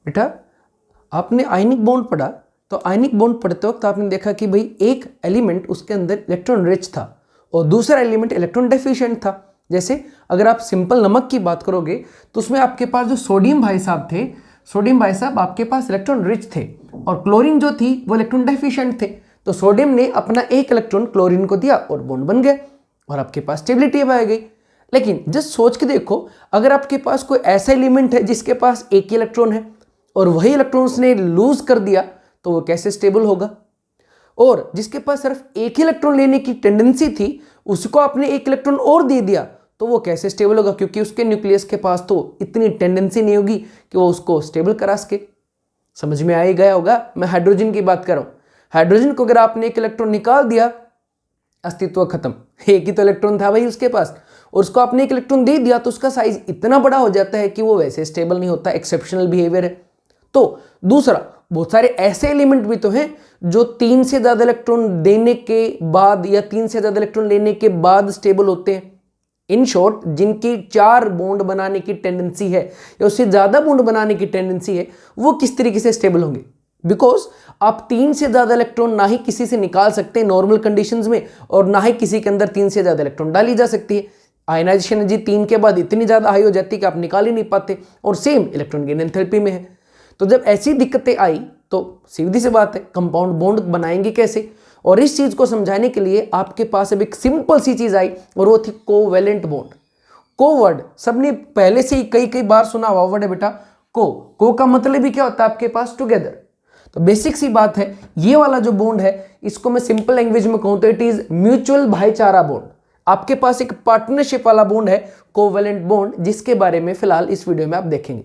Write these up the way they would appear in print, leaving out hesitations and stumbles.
बेटा आपने ionic bond पढ़ा, तो आयनिक बॉन्ड पढ़ते वक्त आपने देखा कि भाई एक एलिमेंट उसके अंदर इलेक्ट्रॉन रिच था और दूसरा एलिमेंट इलेक्ट्रॉन डेफिशिएंट था। जैसे अगर आप सिंपल नमक की बात करोगे तो उसमें आपके पास जो सोडियम भाई साहब थे, सोडियम भाई साहब आपके पास इलेक्ट्रॉन रिच थे और क्लोरीन जो थी वो इलेक्ट्रॉन डेफिशिएंट थे। तो सोडियम ने अपना एक इलेक्ट्रॉन क्लोरीन को दिया और बॉन्ड बन गया और आपके पास स्टेबिलिटी आ गई। लेकिन जस्ट सोच के देखो, अगर आपके पास कोई ऐसा एलिमेंट है जिसके पास एक ही इलेक्ट्रॉन है और वही इलेक्ट्रॉन उसने लूज कर दिया, तो वो कैसे स्टेबल होगा? और जिसके पास सिर्फ एक ही इलेक्ट्रॉन लेने की टेंडेंसी थी, उसको आपने एक इलेक्ट्रॉन और दे दिया, तो वो कैसे स्टेबल होगा? क्योंकि उसके न्यूक्लियस के पास तो इतनी टेंडेंसी नहीं होगी कि वो उसको स्टेबल करा सके। समझ में आ ही गया होगा, मैं हाइड्रोजन की बात कर रहा हूं। हाइड्रोजन को अगर आपने एक इलेक्ट्रॉन निकाल दिया, अस्तित्व खत्म। एक ही तो इलेक्ट्रॉन था भाई उसके पास और उसको आपने एक इलेक्ट्रॉन दे दिया तो उसका साइज इतना बड़ा हो जाता है कि वो वैसे स्टेबल नहीं होता, एक्सेप्शनल बिहेवियर है। तो दूसरा, बहुत सारे ऐसे एलिमेंट भी तो हैं जो 3 से ज्यादा इलेक्ट्रॉन देने के बाद या 3 से ज्यादा इलेक्ट्रॉन लेने के बाद स्टेबल होते हैं। इन शॉर्ट, जिनकी 4 बॉन्ड बनाने की टेंडेंसी है या उससे ज्यादा बॉन्ड बनाने की टेंडेंसी है, वो किस तरीके से स्टेबल होंगे? बिकॉज आप 3 से ज्यादा इलेक्ट्रॉन ना ही किसी से निकाल सकते हैं नॉर्मल कंडीशंस में और ना ही किसी के अंदर 3 से ज्यादा इलेक्ट्रॉन डाली जा सकती है। आयनाइजेशन एनर्जी 3 के बाद इतनी ज्यादा हाई हो जाती है कि आप निकाल ही नहीं पाते और सेम इलेक्ट्रॉन गेन एंथैल्पी में है। तो जब ऐसी दिक्कतें आई तो सीधी सी बात है, कंपाउंड बॉन्ड बनाएंगे कैसे? और इस चीज को समझाने के लिए आपके पास अब एक सिंपल सी चीज आई और वो थी कोवेलेंट बॉन्ड। को वर्ड सबने पहले से ही कई बार सुना हुआ वर्ड है बेटा। को का मतलब ही क्या होता है आपके पास? टुगेदर। तो बेसिक सी बात है, ये वाला जो बॉन्ड है इसको मैं सिंपल लैंग्वेज में कहूं तो इट इज म्यूचुअल भाईचारा बॉन्ड। आपके पास एक पार्टनरशिप वाला बॉन्ड है कोवेलेंट बॉन्ड, जिसके बारे में फिलहाल इस वीडियो में आप देखेंगे।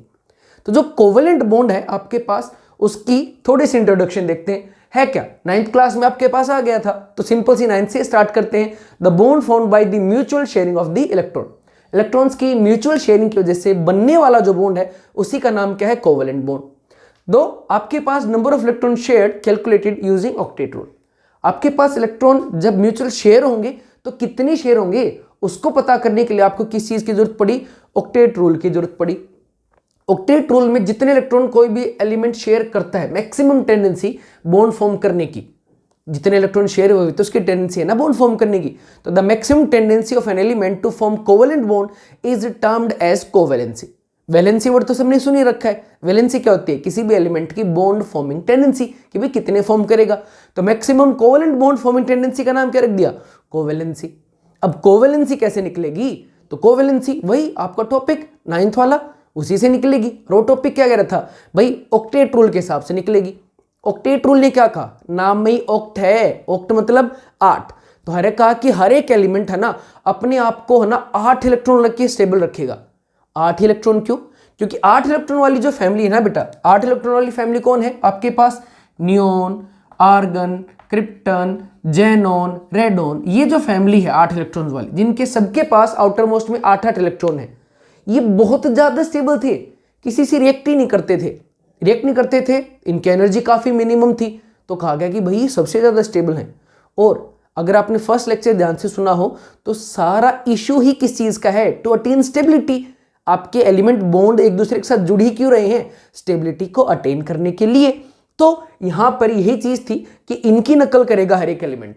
तो जो कोवेलेंट बॉन्ड है आपके पास, उसकी थोड़ी सी इंट्रोडक्शन देखते हैं। है क्या? 9th क्लास में आपके पास आ गया था, तो सिंपल सी 9th से स्टार्ट करते हैं। The bond formed by the mutual sharing of the electron. Electrons की म्यूचुअल शेयरिंग की वजह से बनने वाला जो बॉन्ड है उसी का नाम क्या है? Covalent bond. दो आपके पास number of electron shared calculated using octet rule. आपके पास इलेक्ट्रॉन जब म्यूचुअल शेयर होंगे तो कितने शेयर होंगे उसको पता करने के लिए आपको किस चीज की जरूरत पड़ी? ऑक्टेट रूल की जरूरत पड़ी। ऑक्टेट रूल में जितने इलेक्ट्रॉन कोई भी एलिमेंट शेयर करता है, मैक्सिमम टेंडेंसी बॉन्ड फॉर्म करने की, जितने इलेक्ट्रॉन शेयर हुए तो उसकी टेंडेंसी है ना बॉन्ड फॉर्म करने की। तो the maximum tendency of an element to form covalent bond is termed as covalency. Valency word तो सबने सुन ही रखा है। वैलेंसी क्या होती है? किसी भी एलिमेंट की बॉन्ड फॉर्मिंग टेंडेंसी, कि भाई कितने फॉर्म करेगा। तो maximum covalent bond forming tendency का नाम क्या रख दिया? कोवेलेंसी। अब कोवेलेंसी कैसे निकलेगी? तो कोवेलेंसी वही आपका टॉपिक 9th वाला, उसी से निकलेगी। रो टॉपिक क्या कह रहा था भाई? ऑक्टेट रूल के हिसाब से निकलेगी। ऑक्टेट रूल ने क्या कहा? नाम में ही ऑक्ट है, ऑक्ट मतलब 8। तो हरे कहा कि हर एक एलिमेंट है ना अपने आप को है ना 8 इलेक्ट्रॉन रख के स्टेबल रखेगा। 8 इलेक्ट्रॉन क्यों? क्योंकि 8 इलेक्ट्रॉन वाली जो फैमिली है ना बेटा, 8 इलेक्ट्रॉन वाली फैमिली कौन है आपके पास? Neon, argon, krypton, xenon, radon. ये जो फैमिली है 8 इलेक्ट्रॉन वाली, जिनके सबके पास आउटर मोस्ट में 8-8 इलेक्ट्रॉन है, ये बहुत ज्यादा स्टेबल थे, किसी से रिएक्ट ही नहीं करते थे, इनकी एनर्जी काफी मिनिमम थी। तो कहा गया कि भाई सबसे ज्यादा स्टेबल हैं। और अगर आपने फर्स्ट लेक्चर ध्यान से सुना हो तो सारा इशू ही किस चीज का है? To attain stability. आपके एलिमेंट बॉन्ड एक दूसरे के साथ जुड़ ही क्यों रहे हैं? स्टेबिलिटी को अटेन करने के लिए। तो यहां पर यही चीज थी कि इनकी नकल करेगा हर एक एलिमेंट,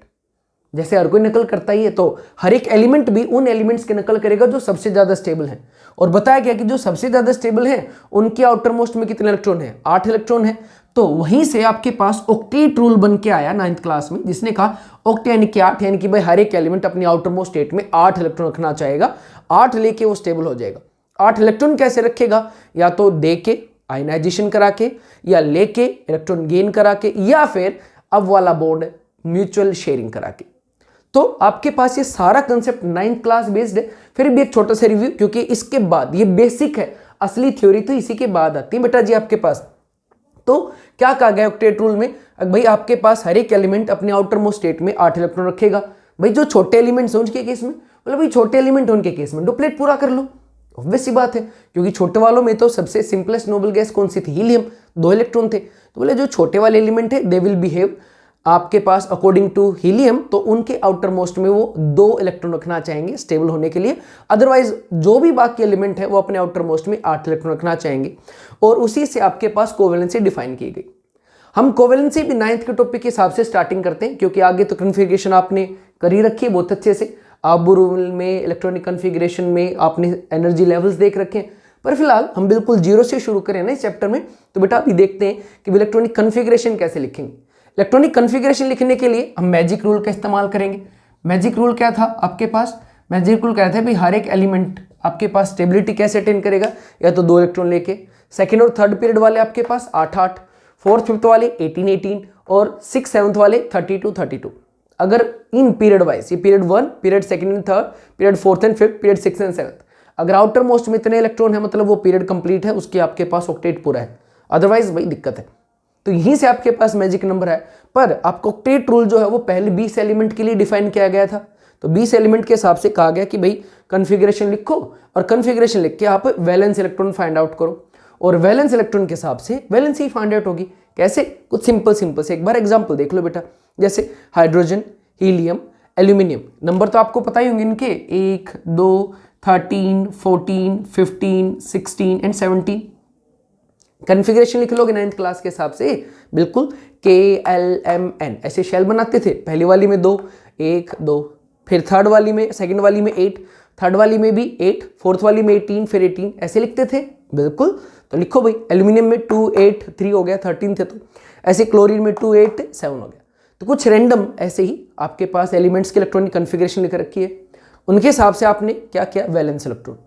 जैसे हर कोई नकल करता ही है, तो हर एक एलिमेंट भी उन एलिमेंट्स की नकल करेगा जो सबसे ज्यादा स्टेबल हैं। और बताया गया कि जो सबसे ज्यादा स्टेबल हैं उनके आउटर मोस्ट में कितने इलेक्ट्रॉन है? 8 इलेक्ट्रॉन है। तो वहीं से आपके पास ऑक्टेट रूल बन के आया 9th क्लास में, जिसने कहा ऑक्ट यानी कि 8, यानी कि भाई हर एक एलिमेंट अपनी आउटर मोस्ट स्टेट में 8 इलेक्ट्रॉन रखना चाहेगा। 8 लेके वो स्टेबल हो जाएगा। 8 इलेक्ट्रॉन कैसे रखेगा? या तो दे के आयनाइजेशन करा के, या लेके इलेक्ट्रॉन गेन करा के, या फिर अब वाला बॉन्ड म्यूचुअल शेयरिंग करा के। तो आपके पास ये सारा कंसेप्ट 9th क्लास बेस्ड है। फिर भी एक छोटा सा रिव्यू, क्योंकि इसके बाद ये बेसिक है, असली थ्योरी तो इसी के बाद आती है बेटा जी आपके पास। तो क्या कहा गया ऑक्टेट रूल में? भाई आपके पास हर एक एलिमेंट अपने आउटर मोस्ट स्टेट में 8 इलेक्ट्रॉन रखेगा। भाई जो छोटे एलिमेंट्स हैं उनके केस में, मतलब भाई छोटे एलिमेंट उनके केस में डुप्लेट पूरा कर लो, ऑब्वियस सी बात है, क्योंकि छोटे वालों में तो सबसे सिंपलेस्ट नोबल गैस कौन सी थी? हीलियम, 2 इलेक्ट्रॉन थे। तो बोले जो छोटे वाले एलिमेंट है दे विल बिहेव आपके पास अकॉर्डिंग टू हीलियम तो उनके आउटर मोस्ट में वो 2 इलेक्ट्रॉन रखना चाहेंगे स्टेबल होने के लिए, अदरवाइज जो भी बाकी एलिमेंट है वो अपने आउटर मोस्ट में 8 इलेक्ट्रॉन रखना चाहेंगे। और उसी से आपके पास कोवेलेंसी डिफाइन की गई। हम कोवेलेंसी भी 9th के टॉपिक के हिसाब से स्टार्टिंग करते हैं, क्योंकि आगे तो कन्फिग्रेशन आपने कर ही रखी है बहुत अच्छे से। आप रूल में इलेक्ट्रॉनिक कन्फिग्रेशन में आपने एनर्जी लेवल्स देख रखे हैं, पर फिलहाल हम बिल्कुल जीरो से शुरू करें ना इस चैप्टर में, तो बेटा अभी देखते हैं कि इलेक्ट्रॉनिक कन्फिग्रेशन कैसे लिखेंगे। इलेक्ट्रॉनिक कन्फिग्रेशन लिखने के लिए हम मैजिक रूल का इस्तेमाल करेंगे। मैजिक रूल क्या था आपके पास? मैजिक रूल क्या था भाई, हर एक एलिमेंट आपके पास स्टेबिलिटी कैसे अटेन करेगा, या तो 2 इलेक्ट्रॉन लेके। सेकेंड और थर्ड पीरियड वाले आपके पास 8-8, फोर्थ फिफ्थ वाले 18-18 और 6th 7th वाले 32-32। अगर इन पीरियड वाइज, ये period 1, period second and third, period 4th and 5th, period 6th and 7th, अगर आउटर मोस्ट में इतने इलेक्ट्रॉन है मतलब वो पीरियड कंप्लीट है, उसके आपके पास ऑक्टेट पूरा है, अदरवाइज भाई दिक्कत है। तो यहीं से आपके पास मैजिक नंबर है। पर आपको ऑक्टेट रूल जो है वो पहले 20 एलिमेंट के लिए डिफाइन किया गया था। तो 20 एलिमेंट के हिसाब से कहा गया कि भाई कन्फिग्रेशन लिखो, और कन्फिग्रेशन लिख के आप वैलेंस इलेक्ट्रॉन फाइंड आउट करो, और वैलेंस इलेक्ट्रॉन के हिसाब से वैलेंसी फाइंड आउट होगी। कैसे? कुछ सिंपल से एक बार एग्जांपल देख लो बेटा। जैसे हाइड्रोजन, हीलियम, एल्यूमिनियम, नंबर तो आपको पता ही होंगे इनके, 1, 2, 13, 14, 15, 16 एंड 17। कन्फिग्रेशन लिख लोगे 9th क्लास के हिसाब से, बिल्कुल KLMN ऐसे शेल बनाते थे। पहली वाली में 2, 1, 2, फिर थर्ड वाली में, सेकंड वाली में 8, थर्ड वाली में भी 8, फोर्थ वाली में 18, फिर 18, ऐसे लिखते थे। बिल्कुल, तो लिखो भाई एल्यूमिनियम में 2, 8, 3 हो गया, 13 थे, तो ऐसे क्लोरीन में 2, 8, 7 हो गया। तो कुछ रैंडम ऐसे ही आपके पास एलिमेंट्स के इलेक्ट्रॉनिक कन्फिग्रेशन लिख रखी है, उनके हिसाब से आपने क्या किया, वैलेंस इलेक्ट्रॉन।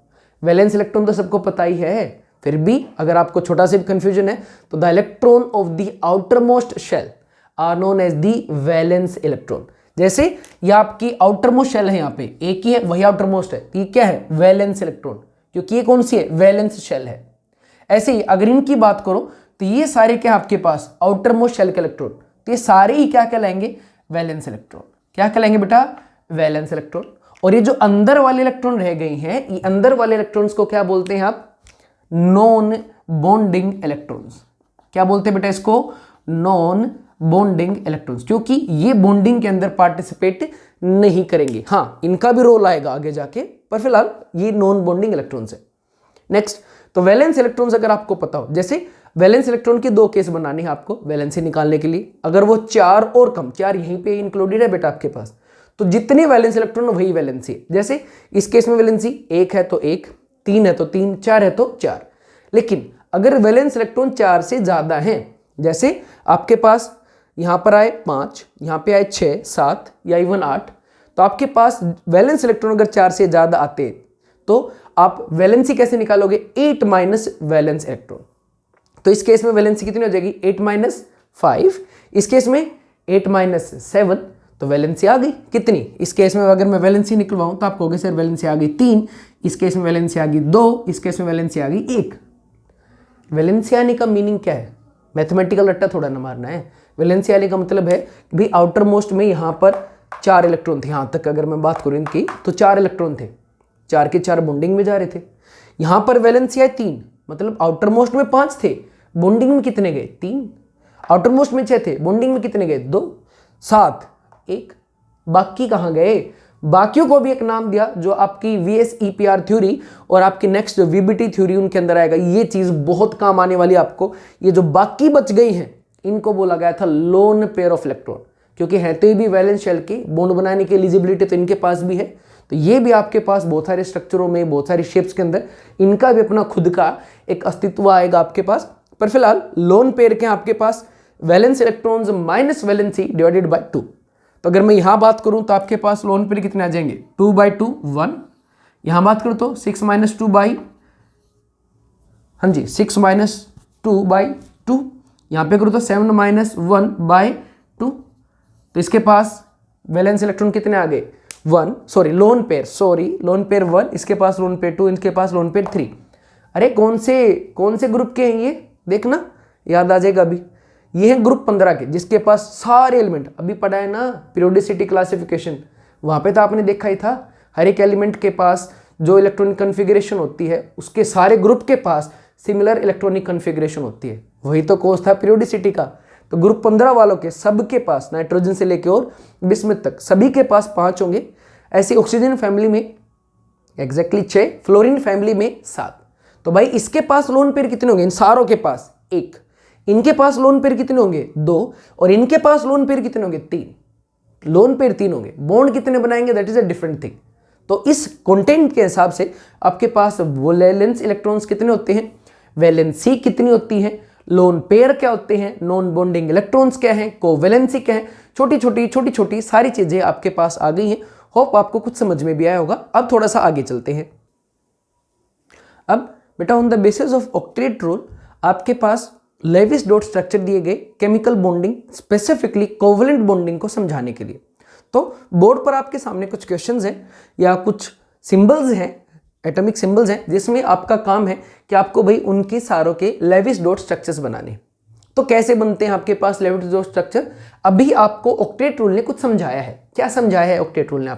वैलेंस इलेक्ट्रॉन तो सबको पता ही है, फिर भी अगर आपको छोटा सा भी कंफ्यूजन है तो the electron of the outermost shell are known as the valence electron. जैसे ये आपकी आउटर मोस्ट शेल है, यहाँ पे एक ही है, वही आउटर मोस्ट है, ये क्या है, वैलेंस इलेक्ट्रॉन, क्योंकि ये कौन सी है, वैलेंस शेल है। ऐसे ही अगर इनकी बात करो तो ये सारे क्या आपके पास आउटर मोस्ट शेल के इलेक्ट्रॉन, तो ये सारे ही क्या कहलाएंगे, वैलेंस इलेक्ट्रॉन। क्या कहलाएंगे बेटा, वैलेंस इलेक्ट्रॉन। और ये जो अंदर वाले इलेक्ट्रॉन रह गए हैं, ये अंदर वाले इलेक्ट्रॉन्स को क्या बोलते हैं आप, नॉन बॉन्डिंग इलेक्ट्रॉन्स। क्या बोलते हैं बेटा इसको, नॉन बॉन्डिंग इलेक्ट्रॉन्स, क्योंकि ये बॉन्डिंग के अंदर पार्टिसिपेट नहीं करेंगे। हाँ, इनका भी रोल आएगा आगे जाके, पर फिलहाल ये नॉन बॉन्डिंग इलेक्ट्रॉन्स है। नेक्स्ट, तो वैलेंस इलेक्ट्रॉन्स अगर आपको पता हो, जैसे वैलेंस इलेक्ट्रॉन के 2 केस बनाने हैं आपको वैलेंसी निकालने के लिए। अगर वो 4 और कम, 4 यहीं पे इंक्लूडेड है बेटा आपके पास, तो जितने वैलेंस इलेक्ट्रॉन वही वैलेंसी है। जैसे इस केस में वैलेंसी 1 है तो 1, 3 है तो 3, 4 है तो 4। लेकिन अगर वैलेंस इलेक्ट्रॉन 4 से ज्यादा हैं, जैसे आपके पास यहां पर आए 5, यहां पे आए 6, 7 या इवन 8, तो आपके पास वैलेंस इलेक्ट्रॉन अगर 4 से ज्यादा आते तो आप वैलेंसी कैसे निकालोगे, 8 माइनस वैलेंस इलेक्ट्रॉन। तो इस केस में वैलेंसी कितनी हो जाएगी, 8 माइनस 5, इस केस में 8 माइनस 7, तो वैलेंसी आ गई कितनी। इस केस में अगर मैं वैलेंसी निकलवाऊं तो आपको सर वैलेंसी आ गई 3, इस केस में वैलेंसी आ गई 2, इस केस में वैलेंसी आ गई 1। वैलेंसी आने का मीनिंग क्या है, मैथमेटिकल रट्टा थोड़ा ना मारना है। वैलेंसी आने का मतलब है भी आउटर मोस्ट में यहाँ पर 4 इलेक्ट्रॉन थे, यहाँ तक अगर मैं बात करूँ इनकी तो 4 इलेक्ट्रॉन थे, 4 के 4 बॉन्डिंग में जा रहे थे। यहाँ पर वैलेंसी आए 3, मतलब आउटर मोस्ट में 5 थे, बॉन्डिंग में कितने गए, 3। आउटर मोस्ट में 6 थे, बॉन्डिंग में कितने गए, 2, 7, 1। बाकी कहाँ गए, बाकियों को भी एक नाम दिया जो आपकी VSEPR थ्योरी और आपकी नेक्स्ट जो VBT थ्योरी उनके अंदर आएगा। ये चीज बहुत काम आने वाली है आपको। ये जो बाकी बच गई हैं इनको बोला गया था लोन पेयर ऑफ इलेक्ट्रॉन, क्योंकि है तो ये भी वैलेंस शेल की बॉन्ड बनाने की एलिजिबिलिटी तो इनके पास भी है, तो ये भी आपके पास बहुत सारे स्ट्रक्चरों में, बहुत सारी शेप्स के अंदर इनका भी अपना खुद का एक अस्तित्व आएगा आपके पास। पर फिलहाल लोन पेयर के आपके पास valence electrons minus valency divided by 2। तो अगर मैं यहां बात करूं तो आपके पास लोन पेयर कितने आ जाएंगे, 2/2 1। यहां बात करूं तो 6 - 2 बाई, हाँ जी 6 - 2/2। यहां पे करूं तो 7 - 1/2। तो इसके पास वैलेंस इलेक्ट्रॉन कितने आ गए, 1, सॉरी लोन पेयर 1, इसके पास लोन पेयर 2, इनके पास लोन पेयर 3। अरे कौन से ग्रुप के हैं ये, देखना याद आ जाएगा अभी। ये है ग्रुप 15 के, जिसके पास सारे एलिमेंट, अभी पढ़ा है ना पीरियोडिसिटी क्लासिफिकेशन, वहां पे तो आपने देखा ही था, हर एक एलिमेंट के पास जो इलेक्ट्रॉनिक कन्फिग्रेशन होती है उसके सारे ग्रुप के पास सिमिलर इलेक्ट्रॉनिक कन्फिग्रेशन होती है। वही तो कोर्स था पीरियोडिसिटी का। तो ग्रुप 15 वालों के सबके पास नाइट्रोजन से लेकर और बिस्मुथ तक सभी के पास 5 होंगे। ऐसे ऑक्सीजन फैमिली में एग्जैक्टली 6, फ्लोरीन फैमिली में 7। तो भाई इसके पास लोन पेयर कितने होंगे? इन सारों के पास 1, इनके पास लोन पेयर कितने होंगे? 2, और इनके पास लोन पेयर कितने होंगे? 3। लोन पेयर 3 होंगे, बॉन्ड कितने बनाएंगे? That is a different thing. तो इस कंटेंट के हिसाब से आपके पास वैलेंस इलेक्ट्रॉन्स कितने होते हैं, वैलेंसी कितनी होती है, लोन पेयर क्या होते हैं, नॉन बॉन्डिंग इलेक्ट्रॉन्स क्या हैं, कोवैलेंसी क्या है, छोटी छोटी सारी चीजें आपके पास आ गई हैं। होप आपको कुछ समझ में भी आया होगा। अब थोड़ा सा आगे चलते हैं। अब बेटा on the basis of octet rule आपके पास लेविस डॉट स्ट्रक्चर दिए गए chemical bonding, specifically covalent bonding को समझाने के लिए। तो बोर्ड पर आपके सामने कुछ क्वेश्चंस हैं या कुछ सिंबल्स हैं, एटॉमिक सिंबल्स हैं, जिसमें आपका काम है कि आपको भाई उनके सारों के लेविस डॉट स्ट्रक्चर्स बनाने। तो कैसे बनते हैं आपके पास लेविस डॉट स्ट्रक्चर? अभी आपको ऑक्टेट रूल ने कुछ समझाया है। क्या समझाया है ऑक्टेट रूल ने?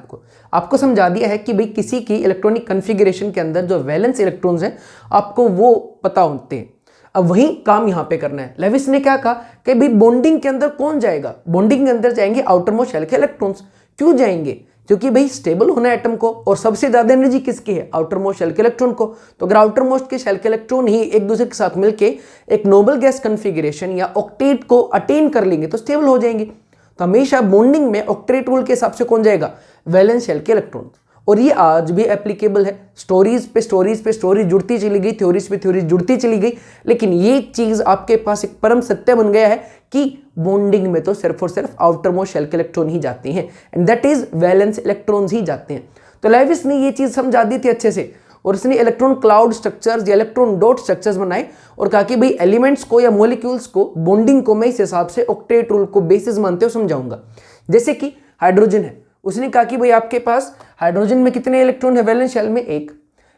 आपको समझा दिया है कि भाई किसी की इलेक्ट्रॉनिक कन्फिगरेशन के अंदर जो वैलेंस इलेक्ट्रॉन्स हैं आपको वो पता होते हैं। अब वही काम यहाँ पे करना है। लेविस ने क्या कहा कि भाई बॉन्डिंग के अंदर कौन जाएगा? बॉन्डिंग के अंदर जाएंगे आउटर मोस्ट शेल के इलेक्ट्रॉन्स। क्यों जाएंगे? क्योंकि भाई स्टेबल होना है एटम को, और सबसे ज्यादा एनर्जी किसकी है? आउटर मोस्ट शेल के इलेक्ट्रॉन को। तो अगर आउटर मोस्ट के शेल के इलेक्ट्रॉन ही एक दूसरे के साथ मिलके एक नोबल गैस कन्फिगरेशन या ऑक्टेट को अटेन कर लेंगे तो स्टेबल हो जाएंगे। तो हमेशा बॉन्डिंग में ऑक्टेट रूल के हिसाब से कौन जाएगा? वैलेंस शेल के इलेक्ट्रॉन। और ये आज भी एप्लीकेबल है। स्टोरीज पे स्टोरीज जुड़ती चली गई, थ्योरीज पे थ्योरीज जुड़ती चली गई, लेकिन ये चीज आपके पास एक परम सत्य बन गया है कि बॉन्डिंग में तो सिर्फ और सिर्फ आउटर मोस्ट शेल के इलेक्ट्रॉन ही जाते हैं, and that is valence electrons ही जाते हैं। तो लेविस ने ये चीज समझा दी थी अच्छे से, और उसने इलेक्ट्रॉन क्लाउड स्ट्रक्चर्स या इलेक्ट्रॉन डॉट स्ट्रक्चर्स बनाए और कहा कि भाई एलिमेंट्स को या मॉलिक्यूल्स को बॉन्डिंग को मैं इस हिसाब से ऑक्टेट रूल को बेसिस मानते हुए समझाऊंगा। जैसे कि हाइड्रोजन है, उसने कहा कि भाई आपके पास हाइड्रोजन में कितने इलेक्ट्रॉन है? वैलेंस शेल में 1।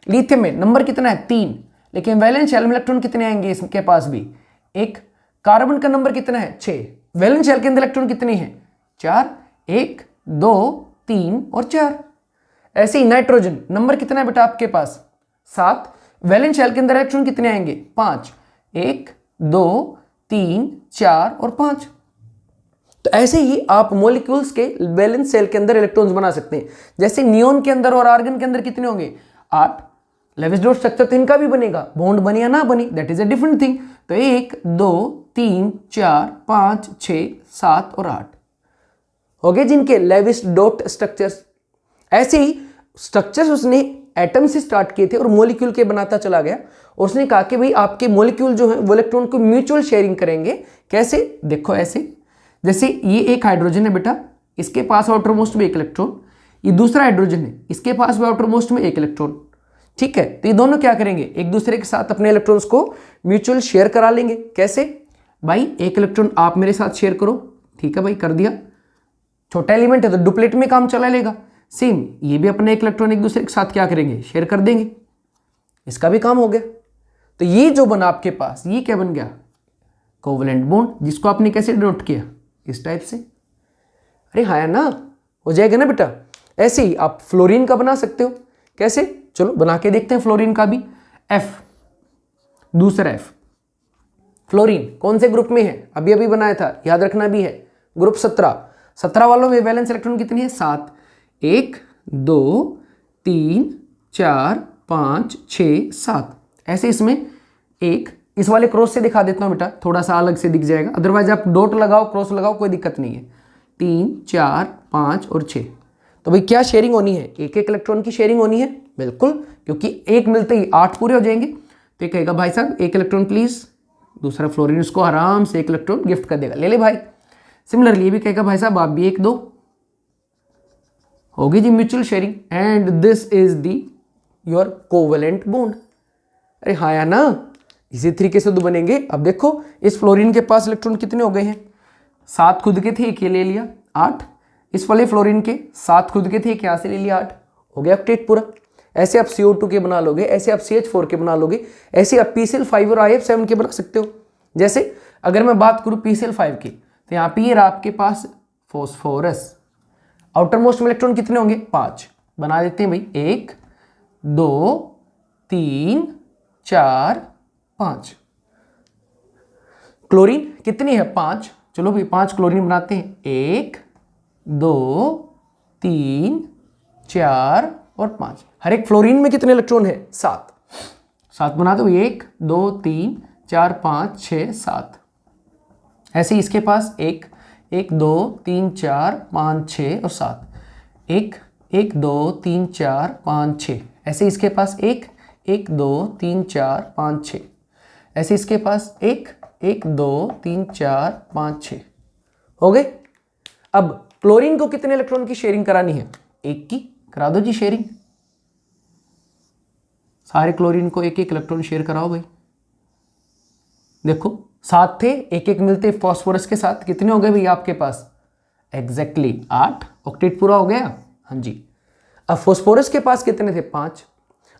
लिथियम में नंबर कितना है? 3, लेकिन वैलेंस शेल में इलेक्ट्रॉन कितने आएंगे? इसके पास भी 1। कार्बन का नंबर कितना है? 6। वैलेंस शेल के अंदर इलेक्ट्रॉन कितने हैं? 4। 1, 2, 3 और 4। ऐसे ही नाइट्रोजन नंबर कितना है बेटा आपके पास? 7। वैलेंस शेल के अंदर इलेक्ट्रॉन कितने आएंगे? 5। 1, 2, 3, 4 और 5। तो ऐसे ही आप मॉलिक्यूल्स के वैलेंस शेल के अंदर इलेक्ट्रॉन्स बना सकते हैं। जैसे नियोन के अंदर और आर्गन के अंदर कितने होंगे? 8। लेविस डॉट स्ट्रक्चर तो इनका भी बनेगा, बॉन्ड बने या ना बने that is a different thing. तो 1, 2, 3, 4, 5, 6, 7 और 8 हो गए जिनके लेविस डॉट स्ट्रक्चर्स। ऐसे ही स्ट्रक्चर्स उसने एटम से स्टार्ट किए थे और मॉलिक्यूल के बनाता चला गया, और उसने कहा कि भाई आपके मॉलिक्यूल जो है वो इलेक्ट्रॉन को म्यूचुअल शेयरिंग करेंगे। कैसे? देखो ऐसे, जैसे ये एक हाइड्रोजन है बेटा, इसके पास आउटर मोस्ट में 1 इलेक्ट्रॉन, ये दूसरा हाइड्रोजन है, इसके पास भी आउटर मोस्ट में 1 इलेक्ट्रॉन। ठीक है, तो ये दोनों क्या करेंगे? एक दूसरे के साथ अपने इलेक्ट्रॉन्स को म्यूचुअल शेयर करा लेंगे। कैसे? भाई 1 इलेक्ट्रॉन आप मेरे साथ शेयर करो, ठीक है भाई कर दिया। छोटा एलिमेंट है तो डुप्लेट में काम चला लेगा। सेम ये भी अपने 1 इलेक्ट्रॉन एक दूसरे के साथ क्या करेंगे? शेयर कर देंगे, इसका भी काम हो गया। तो ये जो बना आपके पास, ये क्या बन गया? कोवलेंट बॉन्ड, जिसको आपने कैसे डिनोट किया? इस टाइप से। अरे हाँ या ना, हो जाएगा ना बेटा। ऐसे ही आप फ्लोरीन का बना सकते हो। कैसे? चलो बना के देखते हैं फ्लोरीन का भी। F, दूसरा F। फ्लोरीन कौन से ग्रुप में है? अभी अभी बनाया था, याद रखना भी है, ग्रुप 17। 17 वालों में वैलेंस इलेक्ट्रॉन कितनी है? 7। 1, 2, 3, 4, 5, 6, 7। ऐसे इसमें 1, इस वाले क्रॉस से दिखा देता हूं बेटा, थोड़ा सा अलग से दिख जाएगा, अदरवाइज आप डॉट लगाओ क्रॉस लगाओ कोई दिक्कत नहीं है। 3, 4, 5 और 6। तो भाई क्या शेयरिंग होनी है? 1-1 इलेक्ट्रॉन की शेयरिंग होनी है, बिल्कुल, क्योंकि 1 मिलते ही 8 पूरे हो जाएंगे। तो ये कहेगा भाई साहब 1 इलेक्ट्रॉन प्लीज, दूसरा फ्लोरीन उसको आराम से 1 इलेक्ट्रॉन गिफ्ट कर देगा, ले ले भाई। सिमिलरली ये भी कहेगा भाई साहब आप भी 1 दो, होगी जी mutual sharing, and this is the your covalent bond. अरे हाँ या ना, इसी तरीके से तो बनेंगे। अब देखो इस फ्लोरीन के पास इलेक्ट्रॉन कितने हो गए हैं? 7 खुद के थे, एक ये ले लिया, 8। इस वाले फ्लोरीन के 7 खुद के थे, एक यहाँ से ले लिया, 8 हो गया ऑक्टेट पूरा। ऐसे आप CO2 के बना लोगे, ऐसे आप CH4 के बना लोगे, ऐसे आप PCl5 और IF7 के बना सकते हो। जैसे अगर मैं बात करूँ PCl5 की, तो यहाँ पे ये रहा आपके पास फॉस्फोरस, आउटर मोस्ट में इलेक्ट्रॉन कितने होंगे? 5। बना देते हैं भाई, 1, 2, 3, 4, 5। क्लोरीन कितनी है? 5। चलो भाई 5 क्लोरीन बनाते हैं, 1 2 3 4 और 5। हर एक फ्लोरीन में कितने इलेक्ट्रॉन है? 7। 7 बना दो, 1 2 3 4 5 6 7। ऐसे ही इसके पास 1 1 2 3 4 5 6 और 7, 1 1 2 3 4 5 6। ऐसे इसके पास 1 1 2 3 4 5 6। ऐसे इसके पास 1 1 2 3 4 5 6 हो गए। अब क्लोरीन को कितने इलेक्ट्रॉन की शेयरिंग करानी है? 1 की। करा दो जी शेयरिंग, सारे क्लोरीन को 1 1 इलेक्ट्रॉन शेयर कराओ भाई। देखो 7 थे, 1 1 मिलते फॉस्फोरस के साथ, कितने हो गए भैया आपके पास? एग्जैक्टली 8। ऑक्टेट पूरा हो गया। हाँ जी। अब फॉस्फोरस के पास कितने थे? 5।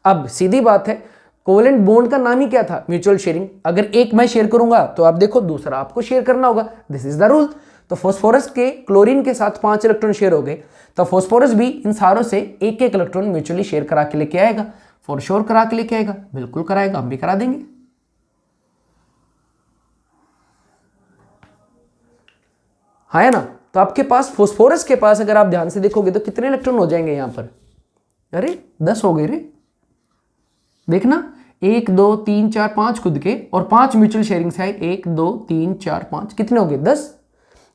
अब सीधी बात है, कोवेलेंट बॉन्ड का नाम ही क्या था? Mutual sharing. अगर एक मैं शेयर करूंगा तो आप देखो दूसरा आपको शेयर करना होगा, दिस इज द रूल। तो फॉस्फोरस के क्लोरीन के साथ 5 इलेक्ट्रॉन शेयर हो गए, तो फॉस्फोरस भी इन सारों से 1 1 इलेक्ट्रॉन म्यूचुअली शेयर करा के लेके आएगा। फॉर श्योर करा के लेके आएगा, बिल्कुल कराएगा, हम भी करा देंगे। हाँ है ना। तो आपके पास फॉस्फोरस के पास अगर आप ध्यान से देखोगे तो कितने इलेक्ट्रॉन हो जाएंगे यहां पर? अरे 10 हो गए रे। देखना 1 2 3 4 5 खुद के और 5 म्यूचुअल शेयरिंग से आए। 1 2 3 4 5 कितने हो गए? 10।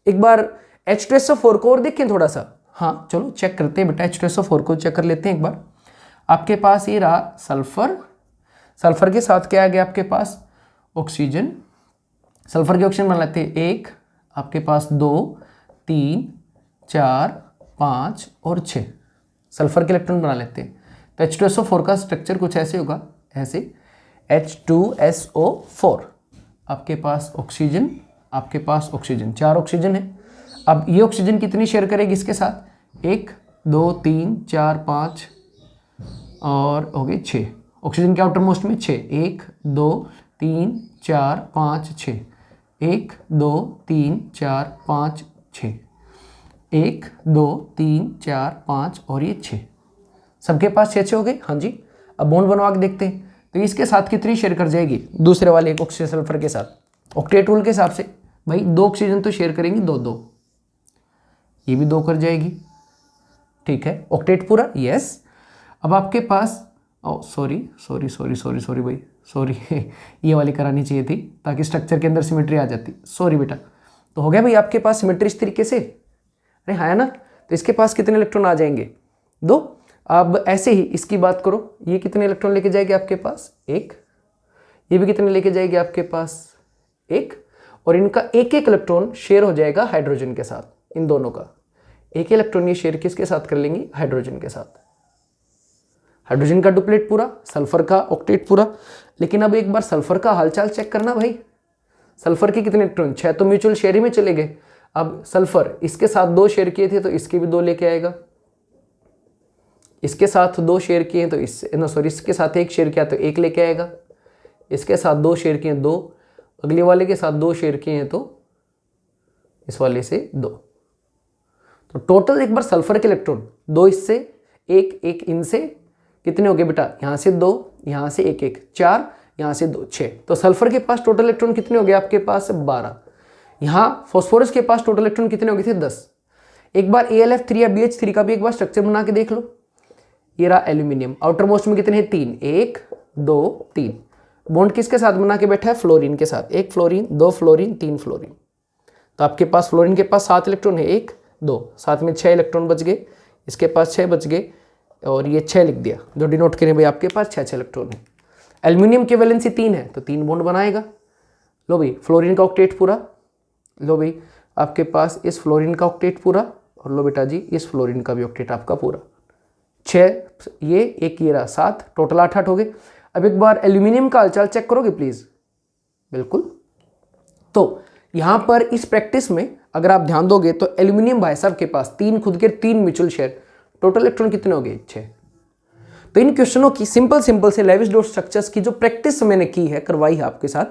एक बार H2SO4 को और देखें थोड़ा सा। हाँ चलो चेक करते हैं बेटा, H2SO4 को चेक कर लेते हैं एक बार। आपके पास ये रहा सल्फर, सल्फर के साथ क्या आ गया आपके पास? ऑक्सीजन। सल्फर के ऑक्सीजन बना लेते हैं, 1 आपके पास 2 3 4 5 और 6 सल्फर के इलेक्ट्रॉन बना लेते हैं। तो H2SO4 का स्ट्रक्चर कुछ ऐसे होगा, ऐसे H2SO4। आपके पास ऑक्सीजन, आपके पास ऑक्सीजन, 4 ऑक्सीजन है। अब ये ऑक्सीजन कितनी शेयर करेगी इसके साथ? 1 2 3 4 5 और हो गए 6। ऑक्सीजन के आउटर मोस्ट में 6, 1 2 3 4 5 6, 1 2 3 4 5 6, 1 2 3 4 5 और ये 6। सबके पास 6 हो गए। हाँ जी। अब बॉन्ड बनवा के देखते हैं, तो इसके साथ कितनी शेयर कर जाएगी दूसरे वाले एक ऑक्सीजन सल्फर के साथ? ऑक्टेट रूल के हिसाब से भाई 2 ऑक्सीजन तो शेयर करेंगी, 2 2, ये भी 2 कर जाएगी। ठीक है, ऑक्टेट पूरा। यस। अब आपके पास सॉरी भाई, सॉरी ये वाली करानी चाहिए थी ताकि स्ट्रक्चर के अंदर सिमेट्री आ जाती। सॉरी बेटा। तो हो गया भाई आपके पास सिमेट्री इस तरीके से। अरे हाँ है ना। तो इसके पास कितने इलेक्ट्रॉन आ जाएंगे? 2। अब ऐसे ही इसकी बात करो, ये कितने इलेक्ट्रॉन लेके जाएगी आपके पास? 1। ये भी कितने लेके जाएगी आपके पास? 1। और इनका 1 1 इलेक्ट्रॉन शेयर हो जाएगा हाइड्रोजन के साथ। इन दोनों का 1 इलेक्ट्रॉन ये शेयर किसके साथ कर लेंगी? हाइड्रोजन के साथ। हाइड्रोजन का डुप्लेट पूरा, सल्फर का ऑक्टेट पूरा। लेकिन अब एक बार सल्फर का हालचाल चेक करना भाई। सल्फर के कितने इलेक्ट्रॉन? 6 तो म्यूचुअल शेयर ही में चले गए। अब सल्फर इसके साथ 2 शेयर किए थे तो इसके भी 2 लेके आएगा। इसके साथ 2 शेयर किए तो इसके साथ 1 शेयर किया तो 1 लेके आएगा। इसके साथ 2 शेयर किए 2, अगले वाले के साथ 2 शेयर किए हैं तो इस वाले से 2। तो टोटल एक बार सल्फर के इलेक्ट्रॉन 2 इससे, 1 1 इनसे, कितने हो गए बेटा? यहाँ से 2, यहाँ से 1 1 4, यहाँ से 2 6। तो सल्फर के पास टोटल इलेक्ट्रॉन कितने हो गए आपके पास? 12। यहाँ फॉस्फोरस के पास टोटल इलेक्ट्रॉन कितने हो गए थे? 10। एक बार AlF3 या BH3 का भी एक बार स्ट्रक्चर बना के देख लो। ये रहा एल्यूमिनियम, आउटर मोस्ट में कितने हैं? 3, 1 2 3। बॉन्ड किसके साथ बना के बैठा है? फ्लोरीन के साथ। 1 फ्लोरीन 2 फ्लोरीन 3 फ्लोरीन। तो आपके पास फ्लोरीन के पास 7 इलेक्ट्रॉन है, 1 2, साथ में 6 इलेक्ट्रॉन बच गए। इसके पास 6 बच गए और ये 6 लिख दिया, जो डिनोट करें भाई आपके पास 6 इलेक्ट्रॉन है। एल्यूमिनियम की वैलेंसी 3 है तो 3 बॉन्ड बनाएगा। लो भाई फ्लोरीन का ऑक्टेट पूरा। लो भाई आपके पास इस फ्लोरीन का ऑक्टेट पूरा, और लो बेटा जी इस फ्लोरीन का भी ऑक्टेट आपका पूरा। 6 ये, 1 ये रहा 7, टोटल 8 8 हो गए। अब एक बार एल्यूमिनियम का हालचाल चेक करोगे प्लीज? बिल्कुल। तो यहां पर इस प्रैक्टिस में अगर आप ध्यान दोगे तो एल्यूमिनियम भाई साहब के पास 3 खुद के 3 म्यूचुअल शेयर, टोटल इलेक्ट्रॉन कितने हो गए? 6। तो इन क्वेश्चनों की सिंपल से लेविस डॉट स्ट्रक्चर्स की जो प्रैक्टिस मैंने की है, करवाई है आपके साथ,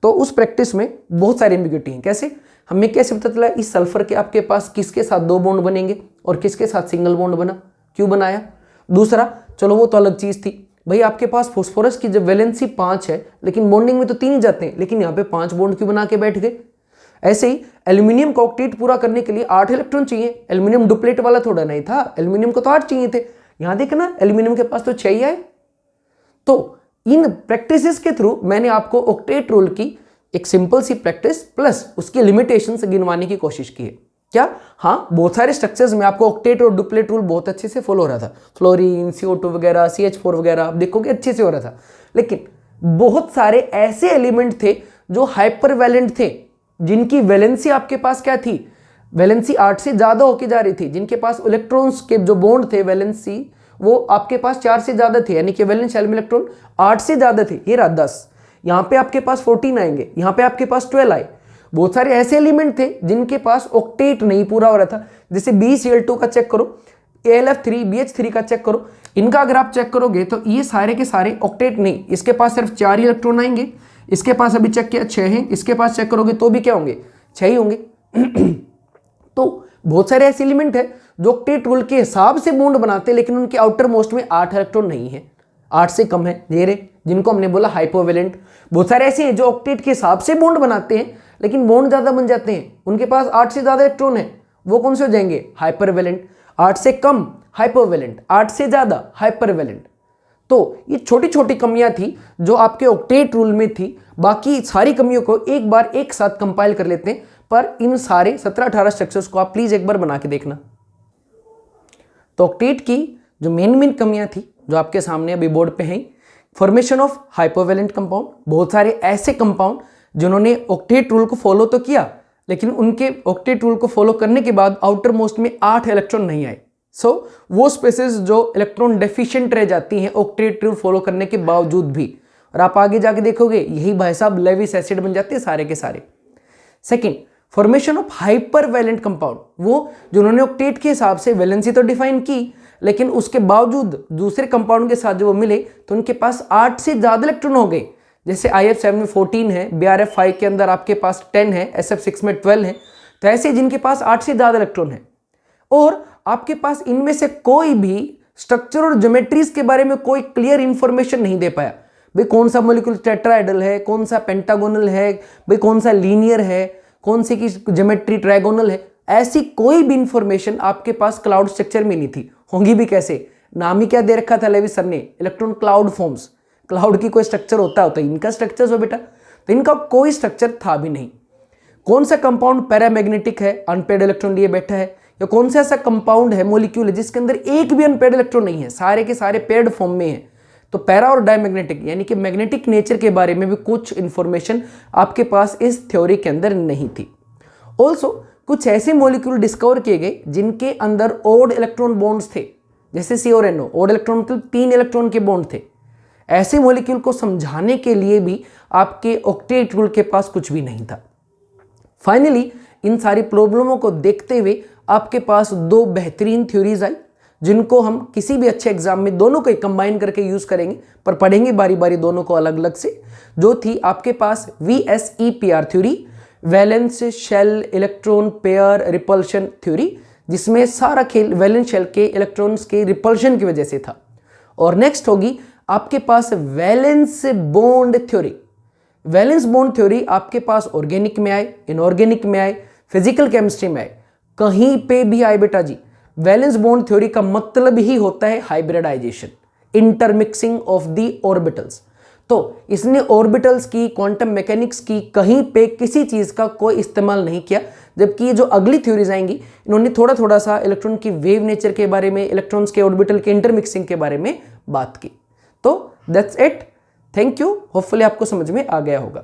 तो उस प्रैक्टिस में बहुत सारी एम्बिग्यूटी हैं। कैसे? हमें कैसे पता चला इस सल्फर के आपके पास किसके साथ 2 बॉन्ड बनेंगे और किसके साथ सिंगल बॉन्ड बना, क्यों बनाया? दूसरा, चलो वो तो अलग चीज थी भाई, आपके पास फॉस्फोरस की जब वैलेंसी 5 है लेकिन बॉन्डिंग में तो 3 ही जाते हैं, लेकिन यहाँ पे 5 बॉन्ड क्यों बना के बैठ गए? ऐसे ही एल्यूमिनियम का ऑक्टेट पूरा करने के लिए 8 इलेक्ट्रॉन चाहिए। एल्यूमिनियम डुप्लेट वाला थोड़ा नहीं था, एल्यूमिनियम को तो 8 चाहिए थे। यहां देखना एल्यूमिनियम के पास तो 6 ही आए। तो इन प्रैक्टिसेस के थ्रू मैंने आपको ऑक्टेट रूल की एक सिंपल सी प्रैक्टिस प्लस उसकी लिमिटेशंस गिनवाने की कोशिश की है। क्या? हाँ, बहुत सारे स्ट्रक्चर्स में आपको ऑक्टेट और डुप्लेट रूल बहुत अच्छे से फॉलो हो रहा था। फ्लोरीन, CO2 वगैरह, CH4 वगैरह आप देखोगे अच्छे से हो रहा था। लेकिन बहुत सारे ऐसे एलिमेंट थे जो हाइपर वैलेंट थे, जिनकी वैलेंसी आपके पास क्या थी? वैलेंसी 8 से ज्यादा होके जा रही थी। जिनके पास इलेक्ट्रॉन्स के जो बॉन्ड थे वैलेंसी वो आपके पास 4 से ज्यादा थे, यानी कि वैलेंस शेल में इलेक्ट्रॉन 8 से ज्यादा थे। ये रहा 10, यहाँ पे आपके पास 14 आएंगे, यहाँ पे आपके पास 12 आए। बहुत सारे ऐसे एलिमेंट थे जिनके पास ऑक्टेट नहीं पूरा हो रहा था। जैसे BCl2 का चेक करो, AlF3, BH3 का चेक करो। इनका अगर आप चेक करोगे तो ये सारे के सारे ऑक्टेट नहीं, इसके पास सिर्फ 4 ही इलेक्ट्रॉन आएंगे। इसके पास अभी चेक किया 6 हैं, इसके पास चेक करोगे तो भी क्या होंगे? 6 ही होंगे। तो बहुत सारे ऐसे एलिमेंट है जो ऑक्टेट रूल के हिसाब से बॉन्ड बनाते हैं, लेकिन उनके आउटर मोस्ट में 8 इलेक्ट्रॉन नहीं है, 8 से कम है, ये रहे, जिनको हमने बोला हाइपोवेलेंट। बहुत सारे ऐसे हैं जो ऑक्टेट के हिसाब से बॉन्ड बनाते हैं, लेकिन बॉन्ड ज्यादा बन जाते हैं, उनके पास 8 से ज्यादा इलेक्ट्रॉन है, वो कौन से हो जाएंगे? हाइपरवेलेंट। 8 से कम हाइपोवेलेंट, 8 से ज्यादा हाइपरवेलेंट। तो ये छोटी छोटी कमियां थी जो आपके ऑक्टेट रूल में थी। बाकी सारी कमियों को एक बार एक साथ कंपाइल कर लेते हैं, पर इन सारे 17-18 स्ट्रक्चर्स को आप प्लीज एक बार बना के देखना। तो ऑक्टेट की जो मेन कमियां थी जो आपके सामने अभी बोर्ड पे हैं, फॉर्मेशन ऑफ हाइपोवेलेंट कंपाउंड। बहुत सारे ऐसे कंपाउंड जिन्होंने ऑक्टेट रूल को फॉलो तो किया, लेकिन उनके ऑक्टेट रूल को फॉलो करने के बाद आउटर मोस्ट में 8 इलेक्ट्रॉन नहीं आए। सो वो स्पेसेस जो इलेक्ट्रॉन डेफिशिएंट रह जाती हैं ऑक्टेट रूल फॉलो करने के बावजूद भी, और आप आगे जाके देखोगे यही भाई साहब लेविस एसिड बन जाते हैं सारे के सारे। Second, formation of hypervalent compound, वो जिन्होंने ऑक्टेट के हिसाब से वैलेंसी तो डिफाइन की, लेकिन उसके बावजूद दूसरे कंपाउंड के साथ जब वो मिले तो उनके पास 8 से ज्यादा इलेक्ट्रॉन हो गए। जैसे IF7 में 14 है, BRF5 के अंदर आपके पास 10 है, SF6 में 12 है। तो ऐसे जिनके पास 8 से ज्यादा इलेक्ट्रॉन है, और आपके पास इनमें से कोई भी स्ट्रक्चर और ज्योमेट्रीज के बारे में कोई क्लियर इंफॉर्मेशन नहीं दे पाया। भाई कौन सा मॉलिक्यूल टेट्राहेड्रल है, कौन सा पेंटागोनल है, भाई कौन सा लीनियर है, कौन सी की ज्योमेट्री ट्रायगोनल है, ऐसी कोई भी इंफॉर्मेशन आपके पास क्लाउड स्ट्रक्चर में नहीं थी। होंगी भी कैसे? नाम ही क्या दे रखा था लेविस सर ने? Electron cloud forms. क्लाउड की कोई स्ट्रक्चर होता है इनका स्ट्रक्चर हो बेटा, तो इनका कोई स्ट्रक्चर था भी नहीं। कौन सा कंपाउंड पैरामैग्नेटिक है, अनपेड इलेक्ट्रॉन लिए बैठा है, या कौन सा ऐसा कंपाउंड है, मॉलिक्यूल है जिसके अंदर एक भी अनपेड इलेक्ट्रॉन नहीं है, सारे के सारे पेड फॉर्म में है। तो पैरा और डायमैग्नेटिक यानी कि मैग्नेटिक नेचर के बारे में भी कुछ इंफॉर्मेशन आपके पास इस थ्योरी के अंदर नहीं थी। ऑल्सो कुछ ऐसे मॉलिक्यूल डिस्कवर किए गए जिनके अंदर ओड इलेक्ट्रॉन बॉन्ड्स थे, जैसे C और NO। ओड इलेक्ट्रॉन मतलब 3 इलेक्ट्रॉन के बॉन्ड थे। ऐसे मॉलिक्यूल को समझाने के लिए भी आपके ऑक्टेट रूल के पास कुछ भी नहीं था। फाइनली इन सारी प्रॉब्लमों को देखते हुए आपके पास 2 बेहतरीन थ्योरीज आई, जिनको हम किसी भी अच्छे एग्जाम में दोनों को कंबाइन करके यूज करेंगे, पर पढ़ेंगे बारी बारी दोनों को अलग अलग से। जो थी आपके पास VSEPR theory, valence shell electron pair repulsion theory, जिसमें सारा खेल वैलेंस शेल के इलेक्ट्रॉन्स के रिपल्शन की वजह से था। और नेक्स्ट होगी आपके पास valence bond theory. Valence bond theory आपके पास ऑर्गेनिक में आए, इनऑर्गेनिक में आए, फिजिकल केमिस्ट्री में आए, कहीं पे भी आए बेटा जी। वैलेंस बॉन्ड थ्योरी का मतलब ही होता है hybridisation, intermixing of the orbitals. तो इसने ऑर्बिटल्स की, क्वांटम मैकेनिक्स की कहीं पे किसी चीज का कोई इस्तेमाल नहीं किया। जबकि ये जो अगली थ्योरीज आएंगी इन्होंने थोड़ा थोड़ा सा इलेक्ट्रॉन की वेव नेचर के बारे में, इलेक्ट्रॉन्स के ऑर्बिटल के इंटरमिक्सिंग के बारे में बात की। तो that's it, thank you, hopefully आपको समझ में आ गया होगा।